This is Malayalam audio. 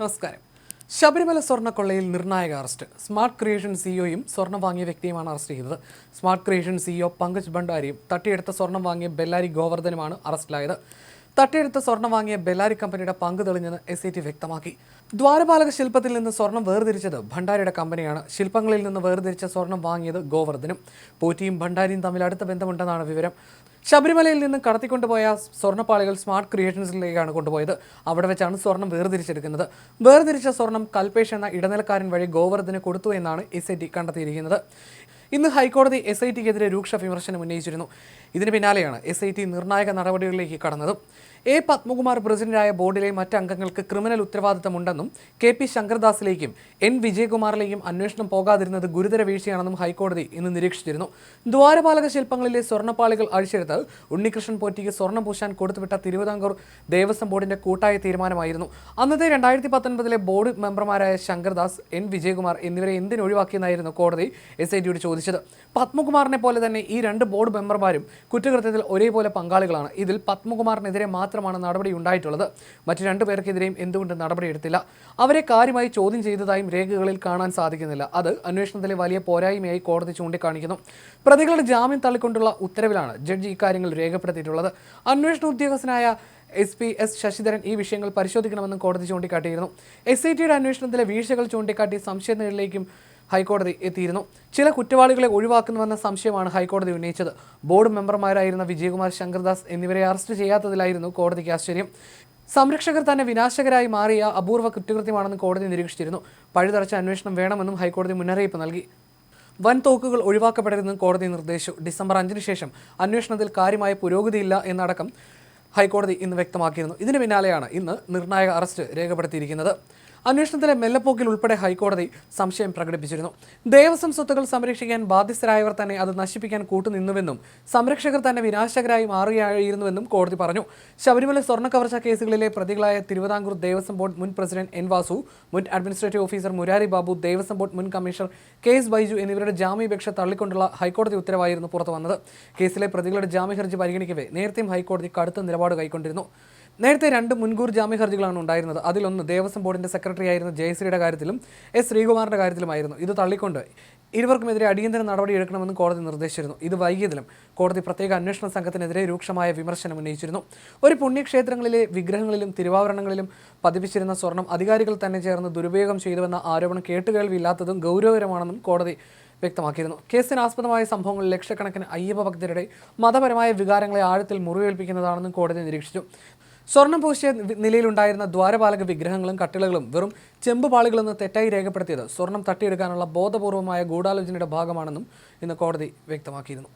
നമസ്കാരം. ശബരിമല സ്വർണ്ണക്കൊള്ളയിൽ നിർണായക അറസ്റ്റ്. സ്മാർട്ട് ക്രിയേഷൻ സിഇഒയും സ്വർണം വാങ്ങിയ വ്യക്തിയുമാണ് അറസ്റ്റ് ചെയ്തത്. സ്മാർട്ട് ക്രിയേഷൻ സിഇഒ പങ്കജ് ഭണ്ഡാരിയും തട്ടിയെടുത്ത സ്വർണം വാങ്ങിയ ബെല്ലാരി ഗോവർദ്ധനുമാണ് അറസ്റ്റിലായത്. തട്ടിയെടുത്ത സ്വർണം വാങ്ങിയ ബെല്ലാരി കമ്പനിയുടെ പങ്ക് തെളിഞ്ഞെന്ന് SIT വ്യക്തമാക്കി. ദ്വാരപാലക ശില്പത്തിൽ നിന്ന് സ്വർണം വേർതിരിച്ചത് ഭണ്ഡാരിയുടെ കമ്പനിയാണ്. ശില്പങ്ങളിൽ നിന്ന് വേർതിരിച്ച സ്വർണം വാങ്ങിയത് ഗോവർദ്ധനും. പോറ്റിയും ഭണ്ഡാരിയും തമ്മിൽ അടുത്ത ബന്ധമുണ്ടെന്നാണ് വിവരം. ശബരിമലയിൽ നിന്ന് കടത്തിക്കൊണ്ടുപോയ സ്വർണ്ണപ്പാളികൾ സ്മാർട്ട് ക്രിയേഷൻസിലേക്കാണ് കൊണ്ടുപോയത്. അവിടെ വെച്ചാണ് സ്വർണം വേർതിരിച്ചെടുക്കുന്നത്. വേർതിരിച്ച സ്വർണം കൽപേഷ് എന്ന ഇടനിലക്കാരൻ വഴി ഗോവർദ്ധന് കൊടുത്തു എന്നാണ് SIT കണ്ടെത്തിയിരിക്കുന്നത്. ഇന്ന് ഹൈക്കോടതി SITക്കെതിരെ രൂക്ഷ വിമർശനം ഉന്നയിച്ചിരുന്നു. ഇതിന് പിന്നാലെയാണ് SIT നിർണായക നടപടികളിലേക്ക് കടന്നത്. A. പത്മകുമാർ പ്രസിഡന്റായ ബോർഡിലെ മറ്റ് അംഗങ്ങൾക്ക് ക്രിമിനൽ ഉത്തരവാദിത്തമുണ്ടെന്നും KP ശങ്കർദാസിലേക്കും N. വിജയകുമാറിലേക്കും അന്വേഷണം പോകാതിരുന്നത് ഗുരുതര വീഴ്ചയാണെന്നും ഹൈക്കോടതി ഇന്ന് നിരീക്ഷിച്ചിരുന്നു. ദ്വാരപാലക ശില്പങ്ങളിലെ സ്വർണ്ണപ്പാളികൾ അഴിച്ചെടുത്ത് ഉണ്ണികൃഷ്ണൻ പോറ്റിക്ക് സ്വർണ്ണം പൂശാൻ കൊടുത്തുവിട്ട തിരുവിതാംകൂർ ദേവസ്വം ബോർഡിന്റെ കൂട്ടായ തീരുമാനമായിരുന്നു. അന്നത്തെ 2019 ബോർഡ് മെമ്പർമാരായ ശങ്കർദാസ്, N. വിജയകുമാർ എന്നിവരെ എന്തിനൊഴിവാക്കിയെന്നായിരുന്നു കോടതി SITയോട് ചോദിച്ചത്. പത്മകുമാറിനെ പോലെ തന്നെ ഈ രണ്ട് ബോർഡ് മെമ്പർമാരും കുറ്റകൃത്യത്തിൽ ഒരേപോലെ പങ്കാളികളാണ്. ഇതിൽ പത്മകുമാറിനെതിരെ മാത്രമാണ് നടപടി ഉണ്ടായിട്ടുള്ളത്. മറ്റു രണ്ടു പേർക്കെതിരെയും എന്തുകൊണ്ട് നടപടിയെടുത്തില്ല? അവരെ കാര്യമായി ചോദ്യം ചെയ്തതായും രേഖകളിൽ കാണാൻ സാധിക്കുന്നില്ല. അത് അന്വേഷണത്തിലെ വലിയ പോരായ്മയായി കോടതി ചൂണ്ടിക്കാണിക്കുന്നു. പ്രതികളുടെ ജാമ്യം തള്ളിക്കൊണ്ടുള്ള ഉത്തരവിലാണ് ജഡ്ജി ഇക്കാര്യങ്ങൾ രേഖപ്പെടുത്തിയിട്ടുള്ളത്. അന്വേഷണ ഉദ്യോഗസ്ഥനായ SP S. ശശിധരൻ ഈ വിഷയങ്ങൾ പരിശോധിക്കണമെന്നും കോടതി ചൂണ്ടിക്കാട്ടിയിരുന്നു. SITയുടെ അന്വേഷണത്തിലെ വീഴ്ചകൾ ചൂണ്ടിക്കാട്ടി സംശയങ്ങളിലേക്കും ഹൈക്കോടതി എത്തിയിരുന്നു. ചില കുറ്റവാളികളെ ഒഴിവാക്കുന്നുവെന്ന സംശയമാണ് ഹൈക്കോടതി ഉന്നയിച്ചത്. ബോർഡ് മെമ്പർമാരായിരുന്ന വിജയകുമാർ, ശങ്കർദാസ് എന്നിവരെ അറസ്റ്റ് ചെയ്യാത്തതിലായിരുന്നു കോടതിക്ക് ആശ്ചര്യം. സംരക്ഷകർ തന്നെ വിനാശകരായി മാറിയ അപൂർവ കുറ്റകൃത്യമാണെന്ന് കോടതി നിരീക്ഷിച്ചിരുന്നു. പഴുതടച്ച അന്വേഷണം വേണമെന്നും ഹൈക്കോടതി മുന്നറിയിപ്പ് നൽകി. വൻ തോക്കുകൾ ഒഴിവാക്കപ്പെടരുതെന്നും കോടതി നിർദ്ദേശിച്ചു. ഡിസംബർ 5 ശേഷം അന്വേഷണത്തിൽ കാര്യമായ പുരോഗതിയില്ല എന്നടക്കം ഹൈക്കോടതി ഇന്ന് വ്യക്തമാക്കിയിരുന്നു. ഇതിന് പിന്നാലെയാണ് ഇന്ന് നിർണായക അറസ്റ്റ് രേഖപ്പെടുത്തിയിരിക്കുന്നത്. അന്വേഷണത്തിലെ മെല്ലപ്പോക്കിൽ ഉൾപ്പെടെ ഹൈക്കോടതി സംശയം പ്രകടിപ്പിച്ചിരുന്നു. ദേവസ്വം സ്വത്തുക്കൾ സംരക്ഷിക്കാൻ ബാധ്യസ്ഥരായവർ തന്നെ അത് നശിപ്പിക്കാൻ കൂട്ടുനിന്നുവെന്നും സംരക്ഷകർ തന്നെ വിനാശകരായി മാറുകയായിരുന്നുവെന്നും കോടതി പറഞ്ഞു. ശബരിമല സ്വർണ്ണ കവർച്ച കേസുകളിലെ പ്രതികളായ തിരുവിതാംകൂർ ദേവസ്വം ബോർഡ് മുൻ പ്രസിഡന്റ് N. വാസു, മുൻ administrative officer Murari Babu, Devaswom board മുൻ കമ്മീഷണർ KS ബൈജു എന്നിവരുടെ ജാമ്യാപേക്ഷ തള്ളിക്കൊണ്ടുള്ള ഹൈക്കോടതി ഉത്തരവായിരുന്നു പുറത്തു വന്നത്. കേസിലെ പ്രതികളുടെ ജാമ്യ ഹർജി പരിഗണിക്കവേ നേരത്തെയും ഹൈക്കോടതി കടുത്ത നിലപാട് കൈക്കൊണ്ടിരുന്നു. നേരത്തെ 2 മുൻകൂർ ജാമ്യ ഹർജികളാണ് ഉണ്ടായിരുന്നത്. അതിലൊന്ന് ദേവസ്വം ബോർഡിന്റെ സെക്രട്ടറി ആയിരുന്ന ജയശ്രീയുടെ കാര്യത്തിലും S. ശ്രീകുമാറിന്റെ കാര്യത്തിലുമായിരുന്നു. ഇത് തള്ളിക്കൊണ്ട് ഇരുവർക്കുമെതിരെ അടിയന്തര നടപടി എടുക്കണമെന്ന് കോടതി നിർദ്ദേശിച്ചിരുന്നു. ഇത് വൈകിയതിലും കോടതി പ്രത്യേക അന്വേഷണ സംഘത്തിനെതിരെ രൂക്ഷമായ വിമർശനം ഉന്നയിച്ചിരുന്നു. ഒരു പുണ്യക്ഷേത്രങ്ങളിലെ വിഗ്രഹങ്ങളിലും തിരുവാഭരണങ്ങളിലും പതിപ്പിച്ചിരുന്ന സ്വർണം അധികാരികൾ തന്നെ ചേർന്ന് ദുരുപയോഗം ചെയ്തുവെന്ന ആരോപണം കേട്ടുകേൾവിയില്ലാത്തതും ഗൗരവകരമാണെന്നും കോടതി വ്യക്തമാക്കിയിരുന്നു. കേസിന് ആസ്പദമായ സംഭവങ്ങൾ ലക്ഷക്കണക്കിന് അയ്യപ്പ ഭക്തരുടെ മതപരമായ വികാരങ്ങളെ ആഴത്തിൽ മുറിവേൽപ്പിക്കുന്നതാണെന്നും കോടതി നിരീക്ഷിച്ചു. സ്വർണം പൂശിയ നിലയിലുണ്ടായിരുന്ന ദ്വാരപാലക വിഗ്രഹങ്ങളും കട്ടിളകളും വെറും ചെമ്പുപാളികളെന്ന് തെറ്റായി രേഖപ്പെടുത്തിയത് സ്വർണം തട്ടിയെടുക്കാനുള്ള ബോധപൂർവമായ ഗൂഢാലോചനയുടെ ഭാഗമാണെന്നും ഇന്ന് കോടതി വ്യക്തമാക്കിയിരുന്നു.